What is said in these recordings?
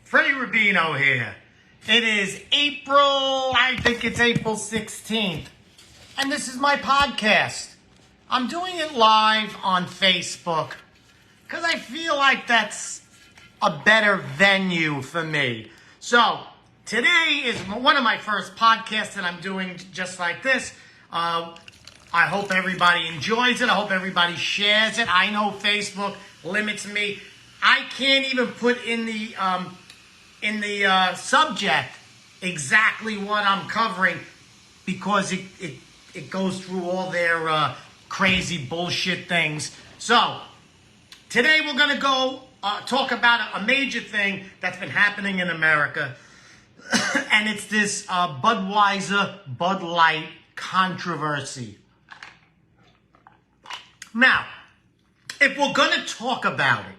Fred RUBINO here. It is I think it's April 16th. And this is my podcast. I'm doing it live on Facebook because I feel like that's a better venue for me. So, today is one of my first podcasts that I'm doing just like this. I hope everybody enjoys it. I hope everybody shares it. I know Facebook limits me. I can't even put in the subject exactly what I'm covering because it goes through all their crazy bullshit things. So today we're going to go talk about a major thing that's been happening in America, and it's this Budweiser Bud Light controversy. Now, if we're going to talk about it,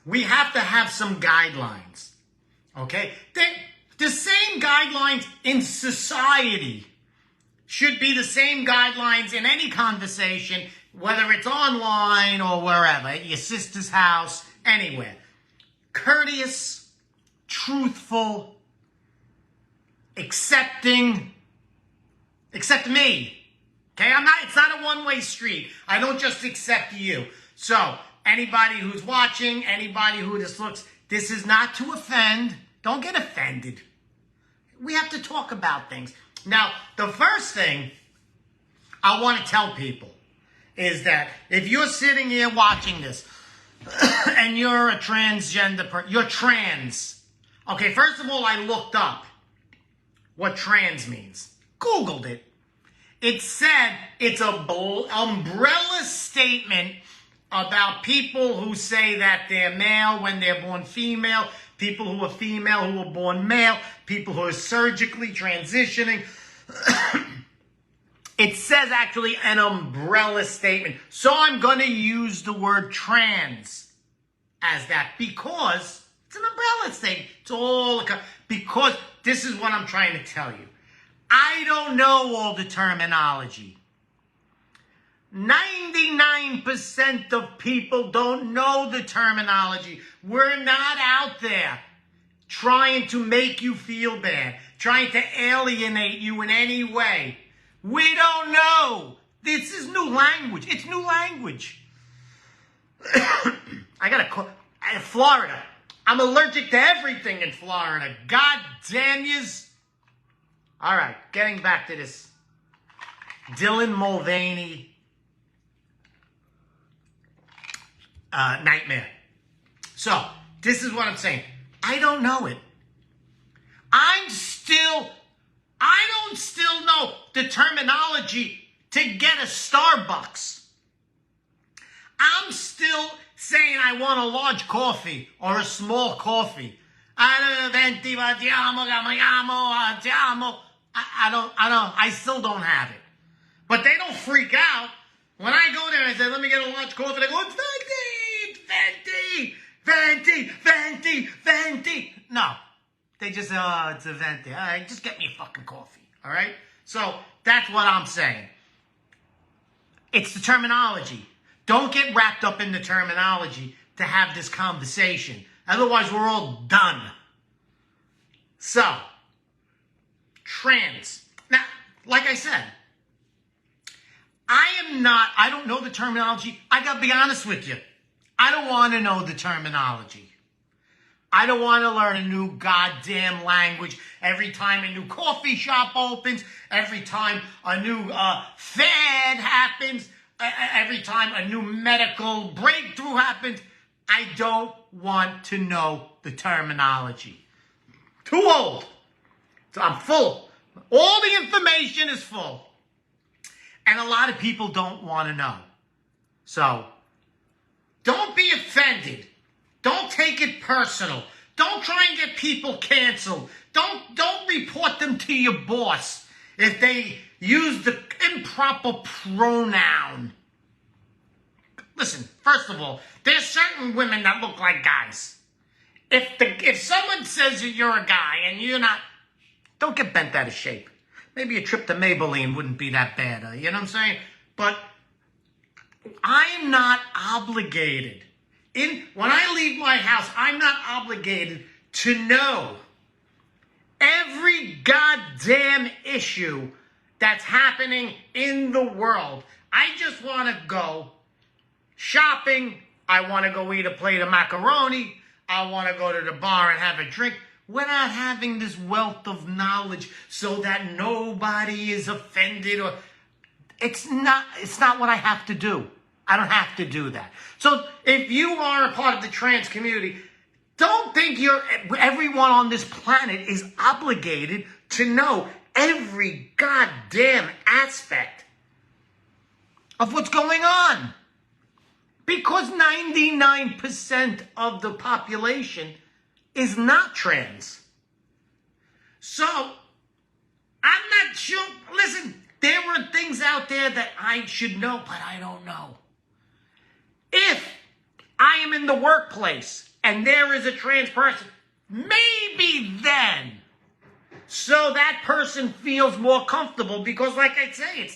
we have to have some guidelines, okay? The same guidelines in society should be the same guidelines in any conversation, whether it's online or wherever, at your sister's house, anywhere. Courteous, truthful, accepting, accept me, okay? It's not a one-way street. I don't just accept you. So, anybody who's watching, anybody who this is not to offend. Don't get offended. We have to talk about things. Now, the first thing I want to tell people is that if you're sitting here watching this and you're a transgender person, you're trans. Okay, first of all, I looked up what trans means. Googled it. It said it's a umbrella statement about people who say that they're male when they're born female, people who are female who are born male, people who are surgically transitioning. It says actually an umbrella statement. So I'm going to use the word trans as that because it's an umbrella statement. It's all because this is what I'm trying to tell you. I don't know all the terminology. 99% of people don't know the terminology. We're not out there trying to make you feel bad, trying to alienate you in any way. We don't know. This is new language. It's new language. I gotta call Florida. I'm allergic to everything in Florida. God damn yous. All right, getting back to this. Dylan Mulvaney nightmare. So, this is what I'm saying. I don't know it. I don't still know the terminology to get a Starbucks. I'm still saying I want a large coffee or a small coffee. I still don't have it. But they don't freak out. When I go there and I say, let me get a large coffee, they go, it's venti. No. They just say, oh, it's a venti. All right, just get me a fucking coffee. All right? So that's what I'm saying. It's the terminology. Don't get wrapped up in the terminology to have this conversation. Otherwise, we're all done. So, trans. Now, like I said, I don't know the terminology. I gotta be honest with you. I don't want to know the terminology. I don't want to learn a new goddamn language every time a new coffee shop opens, every time a new fad happens, every time a new medical breakthrough happens. I don't want to know the terminology. Too old. So I'm full. All the information is full. And a lot of people don't want to know. So, don't be offended. Don't take it personal. Don't try and get people canceled. Don't report them to your boss if they use the improper pronoun. Listen, first of all, there's certain women that look like guys. If someone says you're a guy and you're not, don't get bent out of shape. Maybe a trip to Maybelline wouldn't be that bad, you know what I'm saying? But I'm not obligated When I leave my house, I'm not obligated to know every goddamn issue that's happening in the world. I just want to go shopping. I want to go eat a plate of macaroni. I want to go to the bar and have a drink without having this wealth of knowledge so that nobody is offended. Or it's not what I have to do. I don't have to do that. So if you are a part of the trans community, don't think everyone on this planet is obligated to know every goddamn aspect of what's going on. Because 99% of the population is not trans. So, I'm not sure. Listen, there are things out there that I should know, but I don't know. If I am in the workplace and there is a trans person, maybe then, so that person feels more comfortable, because like I say,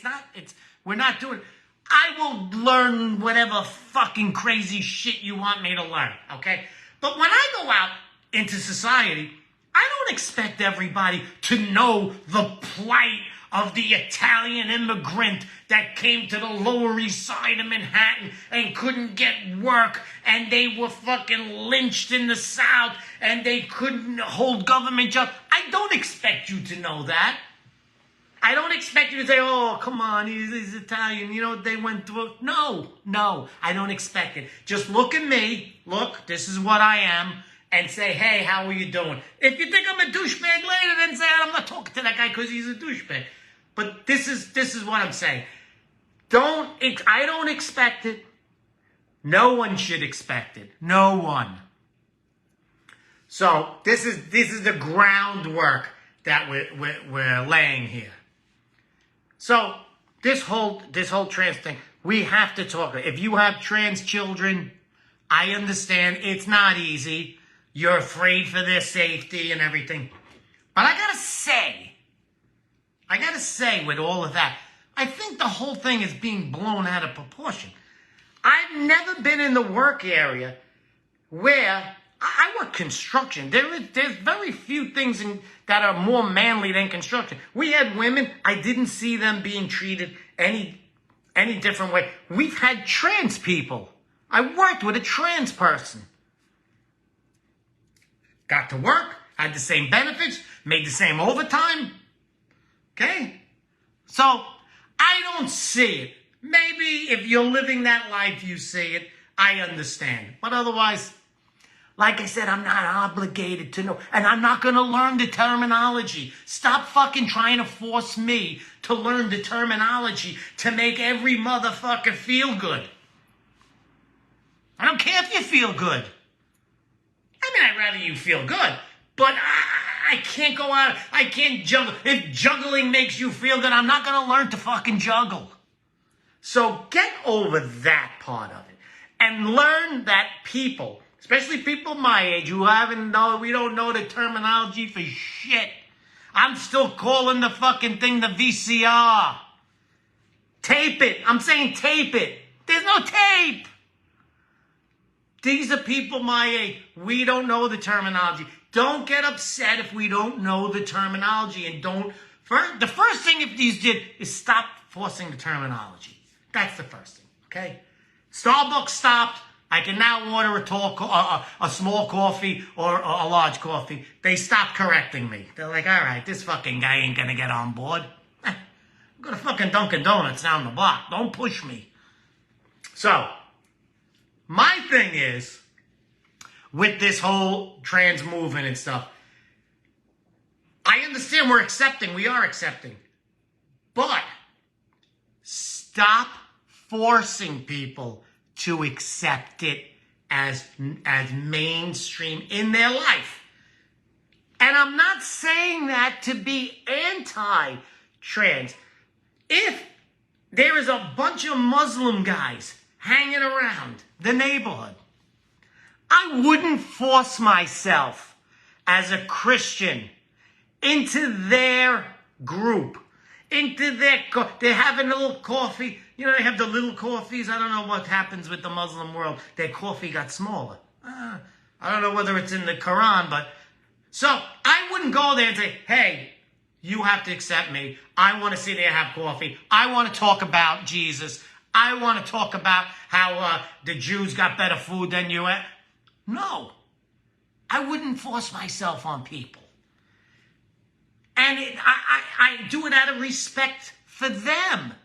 we're not doing, I will learn whatever fucking crazy shit you want me to learn, okay? But when I go out into society, I don't expect everybody to know the plight of the Italian immigrant that came to the Lower East Side of Manhattan and couldn't get work, and they were fucking lynched in the South, and they couldn't hold government jobs. I don't expect you to know that. I don't expect you to say, oh, come on, he's Italian, you know, they went through. No, I don't expect it. Just look at me, look, this is what I am, and say, hey, how are you doing? If you think I'm a douchebag later, then say, I'm not talking to that guy because he's a douchebag. But this is what I'm saying. I don't expect it. No one should expect it. No one. So this is the groundwork that we're laying here. So this whole trans thing, we have to talk. If you have trans children, I understand it's not easy. You're afraid for their safety and everything. But I gotta say with all of that, I think the whole thing is being blown out of proportion. I've never been in the work area where I work construction. There's very few things that are more manly than construction. We had women. I didn't see them being treated any different way. We've had trans people. I worked with a trans person. Got to work, had the same benefits, made the same overtime. Okay? So, I don't see it. Maybe if you're living that life, you see it. I understand. But otherwise, like I said, I'm not obligated to know. And I'm not going to learn the terminology. Stop fucking trying to force me to learn the terminology to make every motherfucker feel good. I don't care if you feel good. I mean, I'd rather you feel good. But I can't go out. I can't juggle. If juggling makes you feel good, I'm not going to learn to fucking juggle. So get over that part of it. And learn that people, especially people my age who we don't know the terminology for shit. I'm still calling the fucking thing the VCR. Tape it. I'm saying tape it. There's no tape. These are people my age. We don't know the terminology. Don't get upset if we don't know the terminology. And the first thing if these did is stop forcing the terminology. That's the first thing, okay? Starbucks stopped. I can now order a small coffee or a large coffee. They stopped correcting me. They're like, all right, this fucking guy ain't gonna get on board. I'm gonna fucking Dunkin' Donuts down the block. Don't push me. So, my thing is, with this whole trans movement and stuff, I understand we are accepting. But stop forcing people to accept it as mainstream in their life. And I'm not saying that to be anti-trans. If there is a bunch of Muslim guys hanging around the neighborhood, I wouldn't force myself as a Christian into their group. into their, they're having a little coffee. You know, they have the little coffees. I don't know what happens with the Muslim world. Their coffee got smaller. I don't know whether it's in the Quran, but... So, I wouldn't go there and say, hey, you have to accept me. I want to sit there and have coffee. I want to talk about Jesus. I want to talk about how the Jews got better food than you. No. I wouldn't force myself on people. And I do it out of respect for them.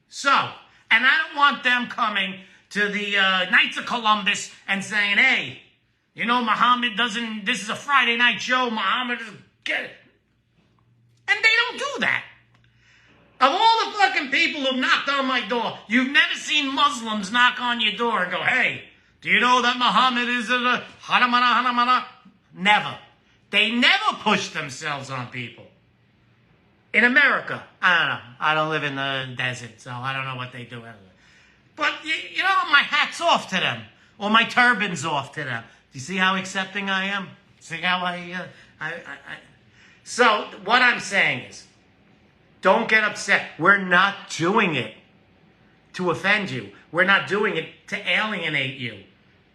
So, and I don't want them coming to the Knights of Columbus and saying, hey, you know, Muhammad doesn't, this is a Friday night show, Muhammad doesn't get it. And they don't do that. Of all the fucking people who've knocked on my door, you've never seen Muslims knock on your door and go, hey, do you know that Muhammad is a hanamana? Never. They never push themselves on people. In America, I don't know. I don't live in the desert, so I don't know what they do. But, you know, my hat's off to them. Or my turban's off to them. Do you see how accepting I am? See how So, what I'm saying is, don't get upset. We're not doing it to offend you. We're not doing it to alienate you.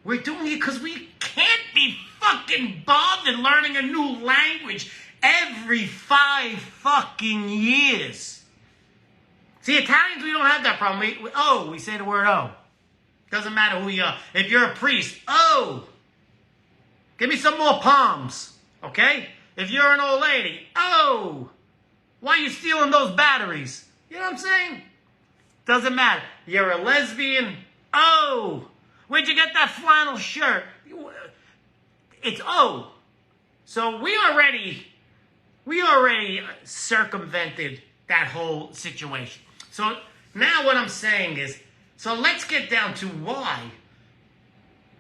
We're doing it because we can't be fucking bothered learning a new language every 5 fucking years. See, Italians, we don't have that problem. We say the word oh. Doesn't matter who you are. If you're a priest, oh. Give me some more palms, okay? If you're an old lady, oh. Why are you stealing those batteries? You know what I'm saying? Doesn't matter. You're a lesbian, oh. Where'd you get that flannel shirt? It's oh. So we already circumvented that whole situation. So now what I'm saying is, so let's get down to why.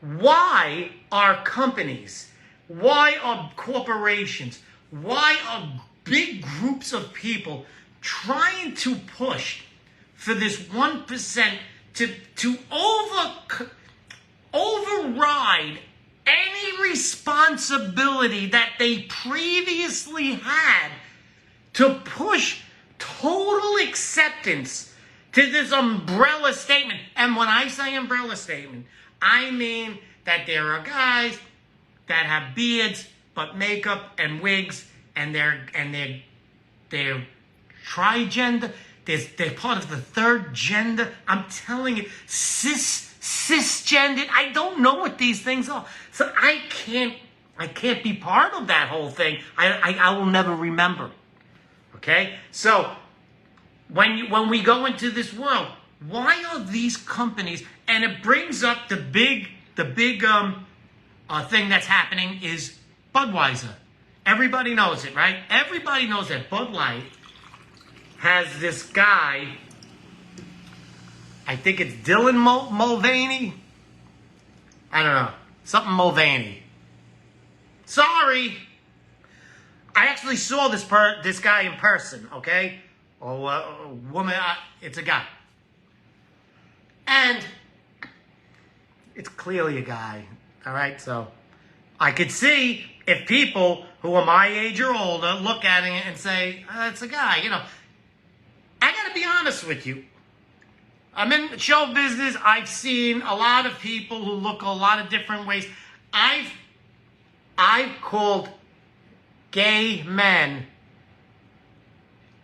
Why are companies, why are corporations, why are big groups of people trying to push for this 1% to override any responsibility that they previously had to push total acceptance to this umbrella statement? And when I say umbrella statement, I mean that there are guys that have beards, but makeup and wigs, and they're trigender. They're part of the third gender. I'm telling you, cisgendered. I don't know what these things are, so I can't be part of that whole thing. I will never remember. Okay, so when we go into this world, why are these companies? And it brings up the big thing that's happening is Budweiser. Everybody knows it, right? Everybody knows that Bud Light has this guy, I think it's Dylan Mulvaney. I don't know. Something Mulvaney. Sorry. I actually saw this guy in person, okay? Or woman, it's a guy. And it's clearly a guy, all right? So I could see if people who are my age or older look at it and say, it's a guy, you know. I got to be honest with you. I'm in show business. I've seen a lot of people who look a lot of different ways. I've called gay men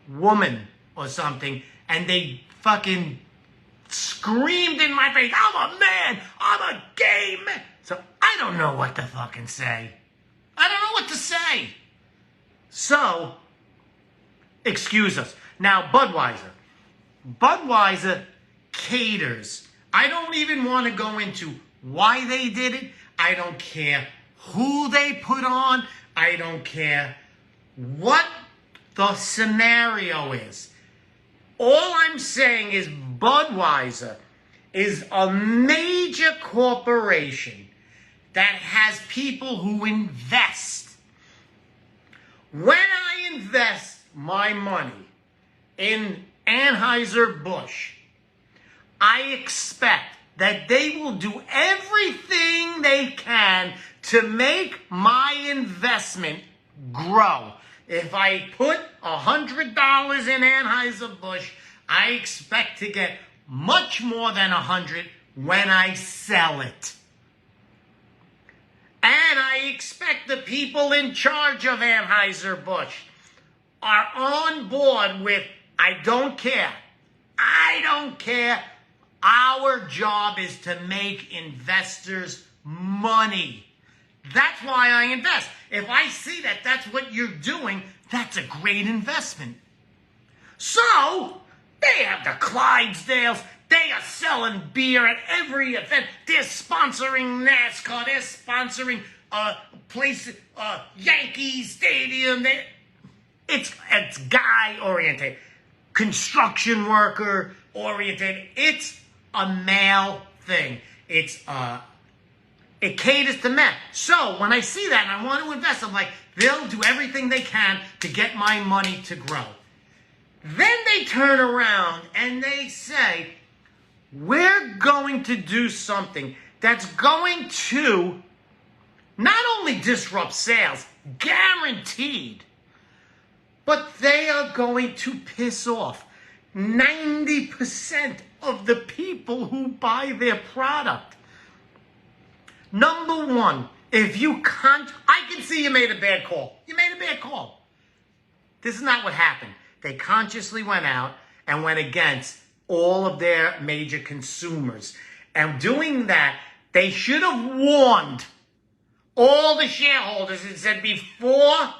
woman or something, and they fucking screamed in my face, I'm a man, I'm a gay man. So I don't know what to fucking say. I don't know what to say. So, excuse us. Now, Budweiser caters. I don't even want to go into why they did it. I don't care who they put on. I don't care what the scenario is. All I'm saying is Budweiser is a major corporation that has people who invest. When I invest my money in Anheuser-Busch, I expect that they will do everything they can to make my investment grow. if I put $100 in Anheuser-Busch, I expect to get much more than 100 when I sell it. And I expect the people in charge of Anheuser-Busch are on board with, I don't care. I don't care. Our job is to make investors money. That's why I invest. If I see that that's what you're doing, that's a great investment. So, they have the Clydesdales. They are selling beer at every event. They're sponsoring NASCAR. They're sponsoring Yankee Stadium. It's guy-oriented, construction worker-oriented. It's a male thing. It caters to men. So when I see that and I want to invest, I'm like, they'll do everything they can to get my money to grow. Then they turn around and they say, we're going to do something that's going to not only disrupt sales, guaranteed, but they are going to piss off 90% of the people who buy their product. Number one, I can see you made a bad call. You made a bad call. This is not what happened. They consciously went out and went against all of their major consumers. And doing that, they should have warned all the shareholders and said, before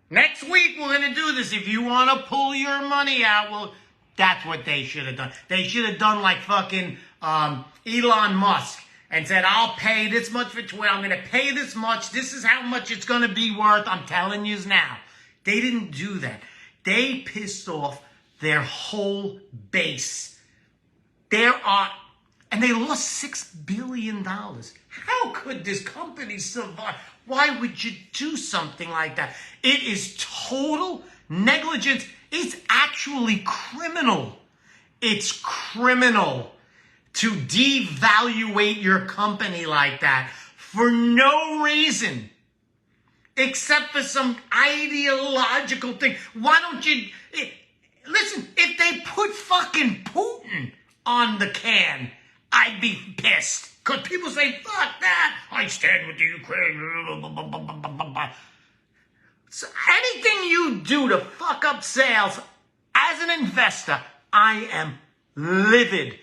next week we're going to do this. If you want to pull your money out, well, that's what they should have done. They should have done like fucking Elon Musk and said, I'll pay this much for Twitter. I'm going to pay this much. This is how much it's going to be worth. I'm telling you now. They didn't do that. They pissed off their whole base. And they lost $6 billion. How could this company survive? Why would you do something like that? It is total negligence. It's actually criminal. It's criminal to devaluate your company like that for no reason except for some ideological thing. Why don't you... Listen, if they put fucking Putin on the can, I'd be pissed. Because people say, fuck that. I stand with the Ukraine. So anything you do to fuck up sales, as an investor, I am livid.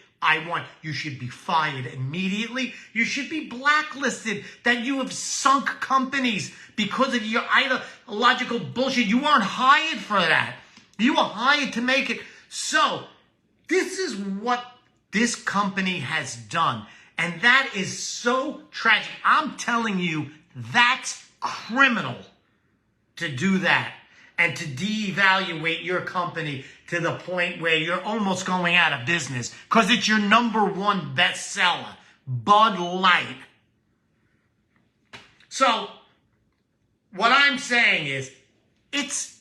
You should be fired immediately. You should be blacklisted, that you have sunk companies because of your ideological bullshit. You weren't hired for that. You were hired to make it. So, this is what this company has done. And that is so tragic. I'm telling you, that's criminal to do that. And to devaluate your company to the point where you're almost going out of business. Because it's your number one bestseller, Bud Light. So, what I'm saying is, it's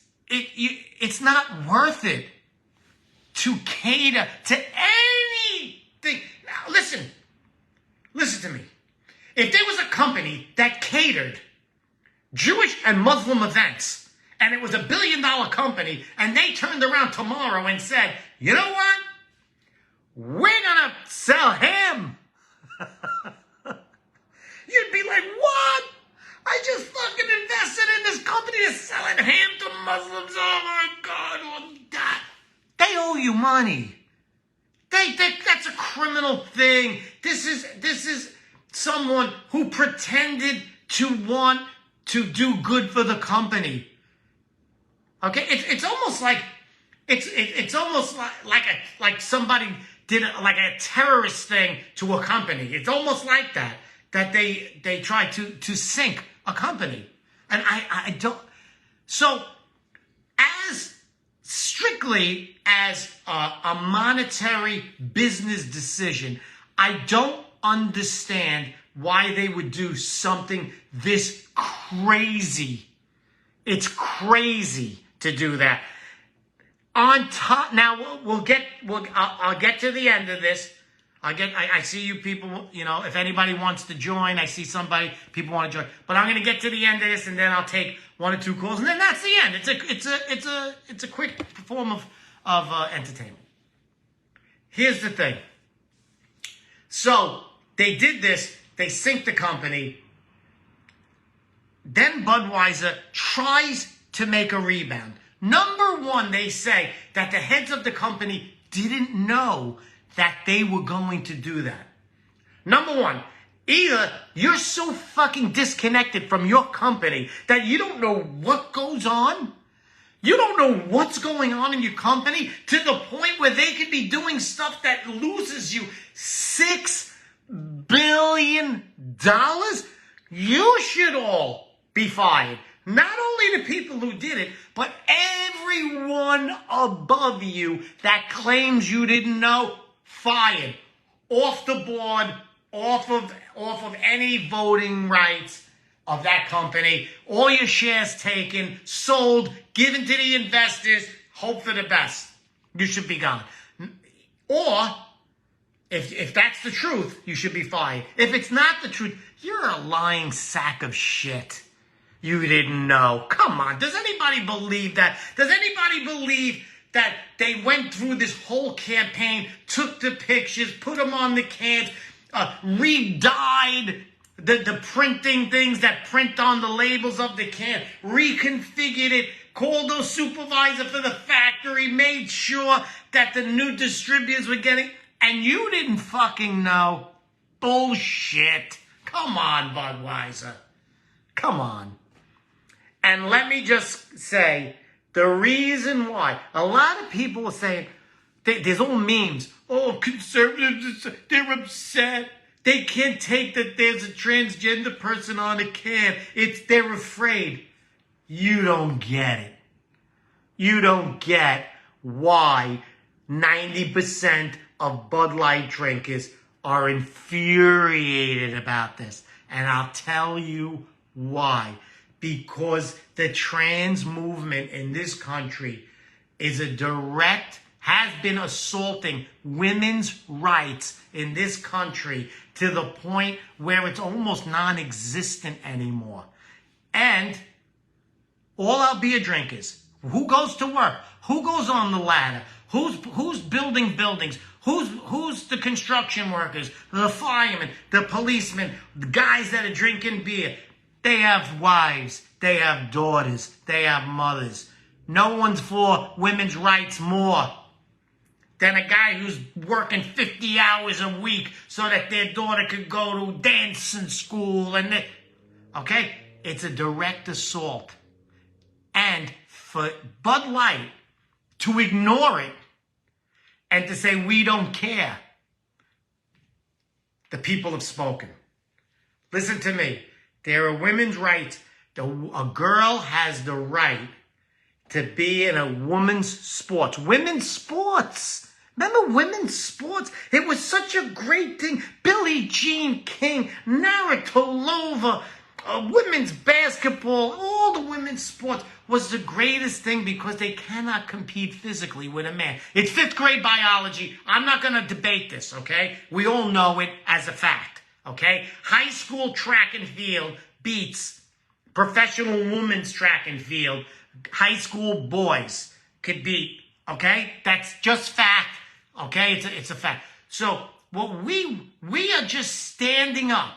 not worth it to cater to anything. Now, listen to me. If there was a company that catered Jewish and Muslim events, and it was $1 billion company, and they turned around tomorrow and said, you know what? We're gonna sell ham. You'd be like, what? I just fucking invested in this company that's selling ham to Muslims. Oh my God. Oh, God. They owe you money. That's a criminal thing. This is someone who pretended to want to do good for the company. Okay, it's almost like it's almost like somebody did like a terrorist thing to a company. It's almost like that they tried to sink a company, and I don't. So, as strictly as a monetary business decision, I don't understand why they would do something this crazy. It's crazy to do that. On top, now I'll get to the end of this. I see you people, if anybody wants to join, I see people want to join. But I'm going to get to the end of this, and then I'll take 1 or 2 calls, and then that's the end. It's a quick form of entertainment. Here's the thing. So they did this. They sink the company. Then Budweiser tries to make a rebound. Number one, they say that the heads of the company didn't know that they were going to do that. Number one, either you're so fucking disconnected from your company that you don't know what goes on. You don't know what's going on in your company to the point where they could be doing stuff that loses you $6 billion. You should all be fired. Not only the people who did it, but everyone above you that claims you didn't know, fired. Off the board, off of any voting rights of that company. All your shares taken, sold, given to the investors, hope for the best. You should be gone. Or, if that's the truth, you should be fired. If it's not the truth, you're a lying sack of shit. You didn't know. Come on. Does anybody believe that? Does anybody believe that they went through this whole campaign, took the pictures, put them on the cans, re-dyed the printing things that print on the labels of the can, reconfigured it, called those supervisors for the factory, made sure that the new distributors were getting, and you didn't fucking know? Bullshit. Come on, Budweiser. Come on. And let me just say, the reason why, a lot of people are saying, there's all memes, oh, conservatives, they're upset. They can't take that there's a transgender person on a can. They're afraid. You don't get it. You don't get why 90% of Bud Light drinkers are infuriated about this. And I'll tell you why. Because the trans movement in this country has been assaulting women's rights in this country to the point where it's almost non-existent anymore. And all our beer drinkers, who goes to work, who goes on the ladder, who's building buildings, who's the construction workers, the firemen, the policemen, the guys that are drinking beer, they have wives, they have daughters, they have mothers. No one's for women's rights more than a guy who's working 50 hours a week so that their daughter could go to dancing school. Okay? It's a direct assault. And for Bud Light to ignore it and to say, we don't care, the people have spoken. Listen to me. There are women's rights. A girl has the right to be in a women's sports. Women's sports. Remember women's sports? It was such a great thing. Billie Jean King, Navratilova, women's basketball, all the women's sports was the greatest thing because they cannot compete physically with a man. It's 5th grade biology. I'm not going to debate this, okay? We all know it as a fact, okay? High school track and field beats professional women's track and field. High school boys could beat, okay? That's just fact, okay? It's a fact. So what we are just standing up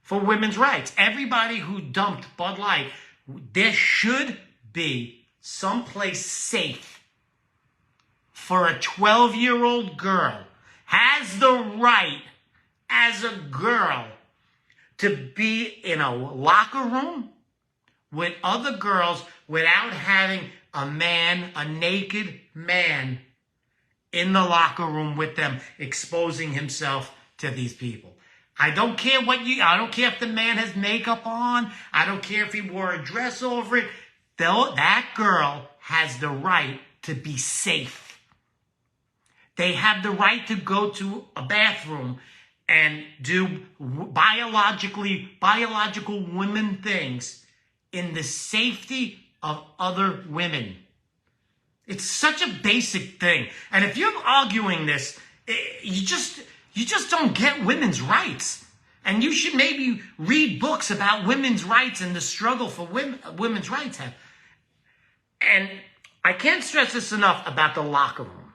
for women's rights. Everybody who dumped Bud Light, there should be someplace safe for a 12-year-old girl, has the right as a girl to be in a locker room with other girls without having a naked man in the locker room with them, exposing himself to these people. I don't care I don't care if the man has makeup on. I don't care if he wore a dress over it. That girl has the right to be safe. They have the right to go to a bathroom and do biological women things in the safety of other women. It's such a basic thing. And if you're arguing this, you just don't get women's rights. And you should maybe read books about women's rights and the struggle for women's rights. And I can't stress this enough about the locker room.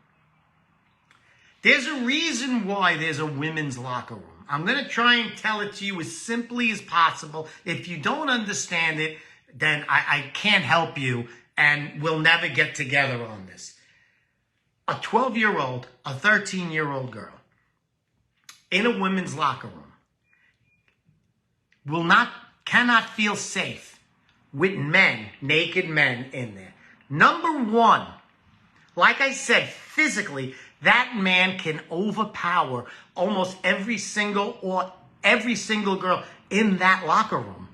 There's a reason why there's a women's locker room. I'm going to try and tell it to you as simply as possible. If you don't understand it, then I can't help you, and we'll never get together on this. A 12-year-old, a 13-year-old girl in a women's locker room cannot feel safe with men, naked men in there. Number one, like I said, physically, that man can overpower almost every single girl in that locker room.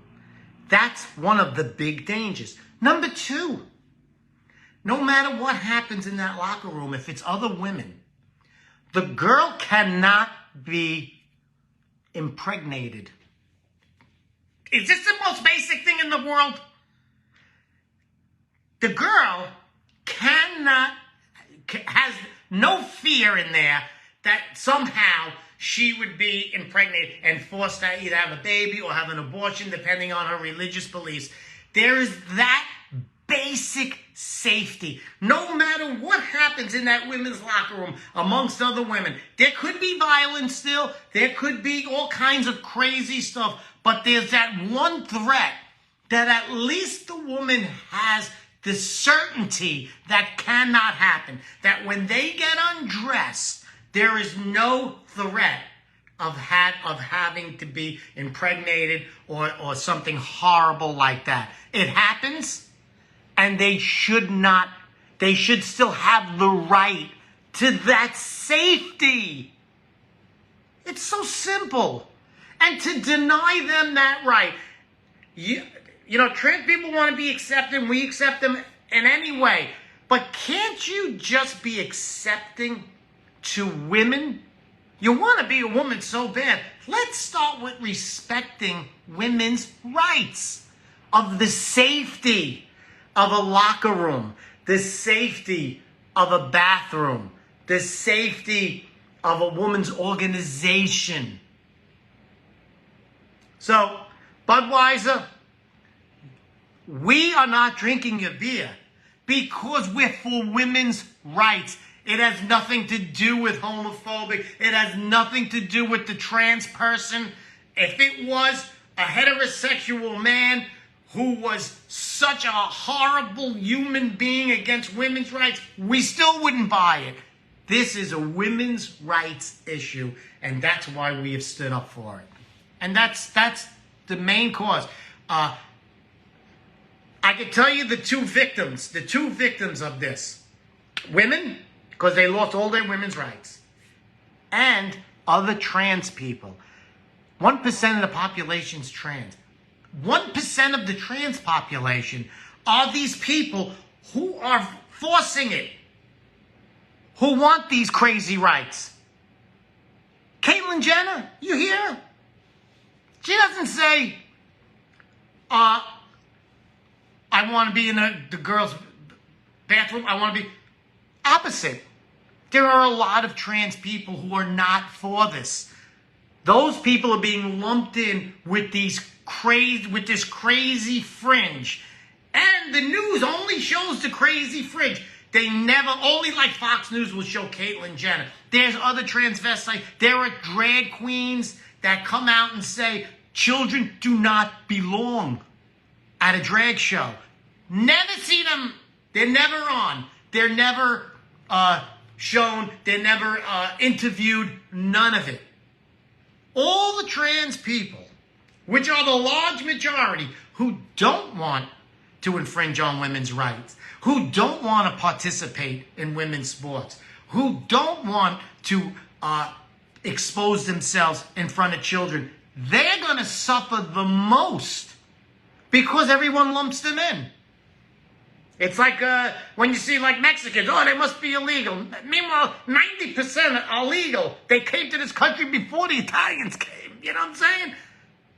That's one of the big dangers. Number two, no matter what happens in that locker room, if it's other women, the girl cannot be impregnated. Is this the most basic thing in the world? The girl has no fear in there that somehow she would be impregnated and forced to either have a baby or have an abortion, depending on her religious beliefs. There is that basic safety. No matter what happens in that women's locker room amongst other women, there could be violence still, there could be all kinds of crazy stuff, but there's that one threat that at least the woman has the certainty that cannot happen. That when they get undressed, there is no threat of having to be impregnated or something horrible like that. It happens, and they should still have the right to that safety. It's so simple. And to deny them that right, you know, trans people want to be accepted, we accept them in any way. But can't you just be accepting to women? You want to be a woman so bad. Let's start with respecting women's rights, of the safety of a locker room, the safety of a bathroom, the safety of a woman's organization. So, Budweiser, we are not drinking your beer because we're for women's rights. It has nothing to do with homophobic. It has nothing to do with the trans person. If it was a heterosexual man who was such a horrible human being against women's rights, we still wouldn't buy it. This is a women's rights issue, and that's why we have stood up for it. And that's the main cause. I can tell you the two victims of this. Women, because they lost all their women's rights. And other trans people. 1% of the population is trans. 1% of the trans population are these people who are forcing it. Who want these crazy rights. Caitlyn Jenner, you hear? She doesn't say, I want to be in the girls' bathroom. I want to be opposite. There are a lot of trans people who are not for this. Those people are being lumped in with this crazy fringe. And the news only shows the crazy fringe. They never, only like Fox News will show Caitlyn Jenner. There's other transvestites. There are drag queens that come out and say children do not belong at a drag show. Never see them. They're never on. They're never shown. They're never interviewed. None of it. All the trans people, which are the large majority, who don't want to infringe on women's rights, who don't want to participate in women's sports, who don't want to expose themselves in front of children, they're going to suffer the most because everyone lumps them in. It's like when you see like Mexicans, oh, they must be illegal. Meanwhile, 90% are legal. They came to this country before the Italians came. You know what I'm saying?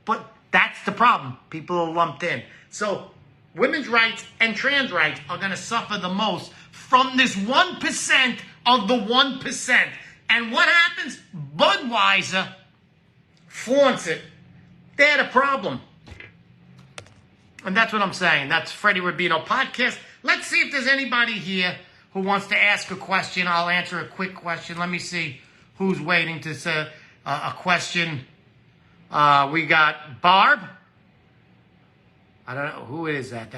But that's the problem. People are lumped in. So women's rights and trans rights are going to suffer the most from this 1% of the 1%. And what happens? Budweiser flaunts it. They had a problem. And that's what I'm saying. That's Freddie Rubino podcast. Let's see if there's anybody here who wants to ask a question. I'll answer a quick question. Let me see who's waiting to say a question. We got Barb. I don't know. Who is that?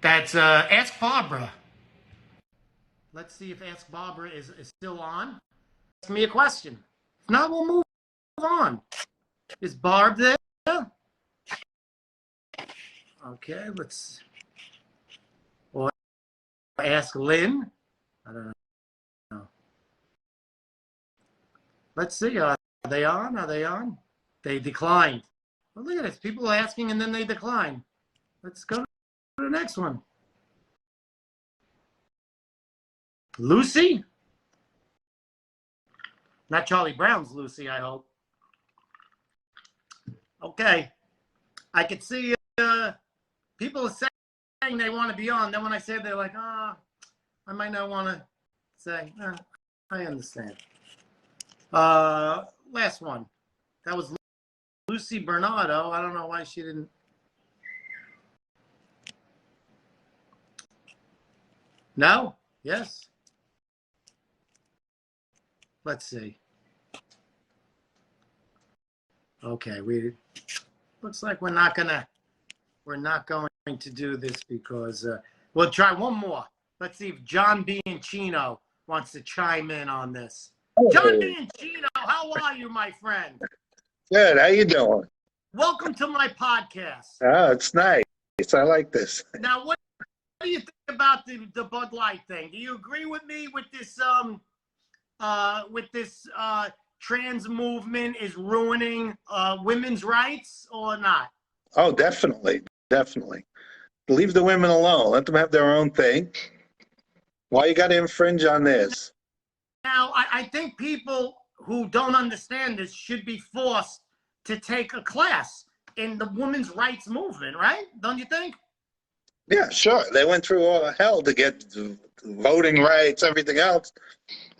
That's Ask Barbara. Let's see if Ask Barbara is still on. Ask me a question. If not, we'll move on. Is Barb there? Okay, or ask Lynn. I don't know. Let's see. Are they on? Are they on? They declined. Well, look at this. People are asking and then they decline. Let's go to the next one. Lucy? Not Charlie Brown's Lucy, I hope. Okay. I could see people are saying they want to be on. Then when I say they're like, I might not want to say, I understand. Last one. That was Lucy Bernardo. I don't know why she didn't. No? Yes? Let's see. Okay, looks like we're not going to do this because we'll try one more. Let's see if John Bianchino wants to chime in on this. Hey. John Bianchino, how are you, my friend? Good. How you doing? Welcome to my podcast. Oh, it's nice. I like this. Now, what do you think about the Bud Light thing? Do you agree with me with this trans movement is ruining women's rights or not? Oh, definitely. Definitely. Leave the women alone. Let them have their own thing. Why you got to infringe on theirs? Now, I think people who don't understand this should be forced to take a class in the women's rights movement, right? Don't you think? Yeah, sure. They went through all the hell to get voting rights, everything else,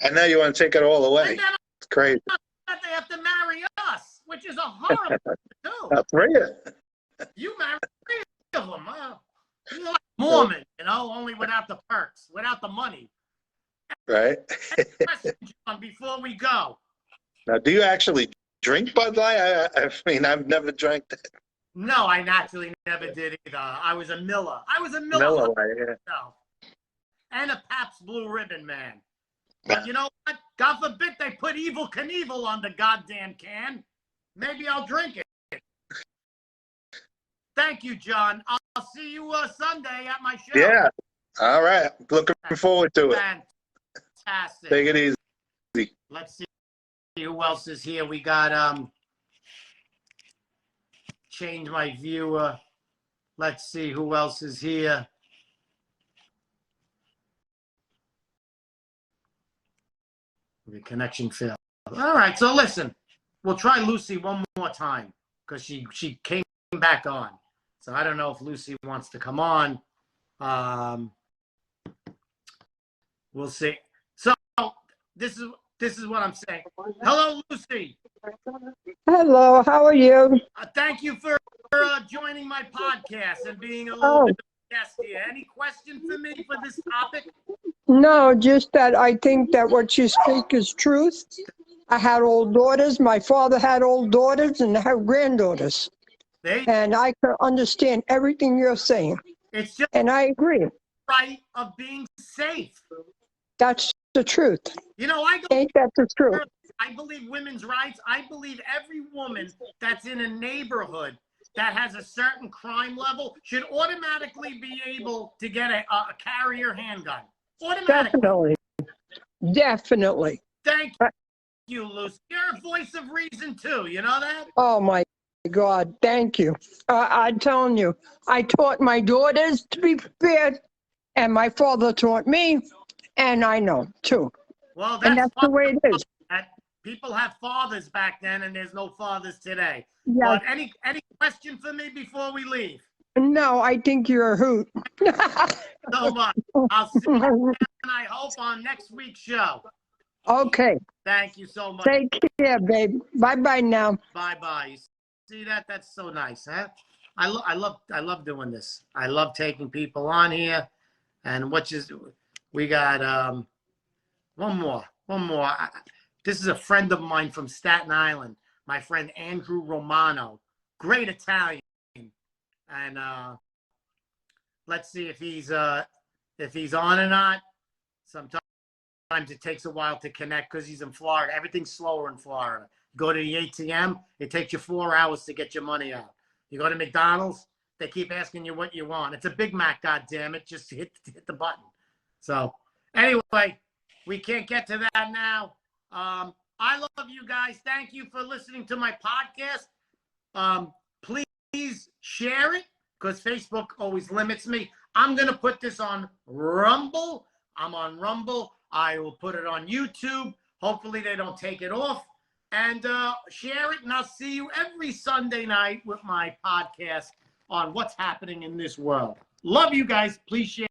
and now you want to take it all away. It's crazy. They have to marry us, which is a horrible thing to do. That's right. You marry 3 of them. You're like Mormon, only without the perks, without the money. Right. Question, John, before we go. Now, do you actually drink Bud Light? I mean, I've never drank that. No, I actually never did either. I was a Miller. Miller Lite, yeah. And a Pabst Blue Ribbon man. But you know what? God forbid they put Evel Knievel on the goddamn can. Maybe I'll drink it. Thank you, John. I'll see you Sunday at my show. Yeah. All right. Looking forward to it. Fantastic. Take it easy. Let's see who else is here. We got change my viewer. Let's see who else is here. The connection failed. All right, so listen, we'll try Lucy one more time because she came back on. So I don't know if Lucy wants to come on. We'll see. So this is what I'm saying. Hello, Lucy. Hello, how are you? Thank you for joining my podcast and being a little bit of a guest here. Any questions for me for this topic? No, just that I think that what you speak is truth. I had old daughters. My father had old daughters and I have granddaughters. And I can understand everything you're saying. It's just and I agree. Right of being safe. That's the truth. Ain't that the truth? I believe women's rights. I believe every woman that's in a neighborhood that has a certain crime level should automatically be able to get a carrier handgun. Automatically. Definitely. Thank you, Lucy. You're a voice of reason too. You know that? Oh my God, thank you. I'm telling you, I taught my daughters to be prepared, and my father taught me, and I know too. Well, that's the way it is. People have fathers back then, and there's no fathers today. Yeah. But any question for me before we leave? No, I think you're a hoot. So much. I'll see you, and I hope on next week's show. Okay. Thank you so much. Take care, babe. Bye-bye now. Bye-bye. See that? That's so nice, huh? I love doing this. I love taking people on here. And we got one more. This is a friend of mine from Staten Island, my friend Andrew Romano. Great Italian. And let's see if he's on or not. Sometimes it takes a while to connect because he's in Florida. Everything's slower in Florida. Go to the ATM, it takes you 4 hours to get your money out. You go to McDonald's, they keep asking you what you want. It's a Big Mac, goddammit. Just hit the button. So anyway, we can't get to that now. I love you guys. Thank you for listening to my podcast. Please share it because Facebook always limits me. I'm going to put this on Rumble. I'm on Rumble. I will put it on YouTube. Hopefully they don't take it off. And share it, and I'll see you every Sunday night with my podcast on what's happening in this world. Love you guys. Please share.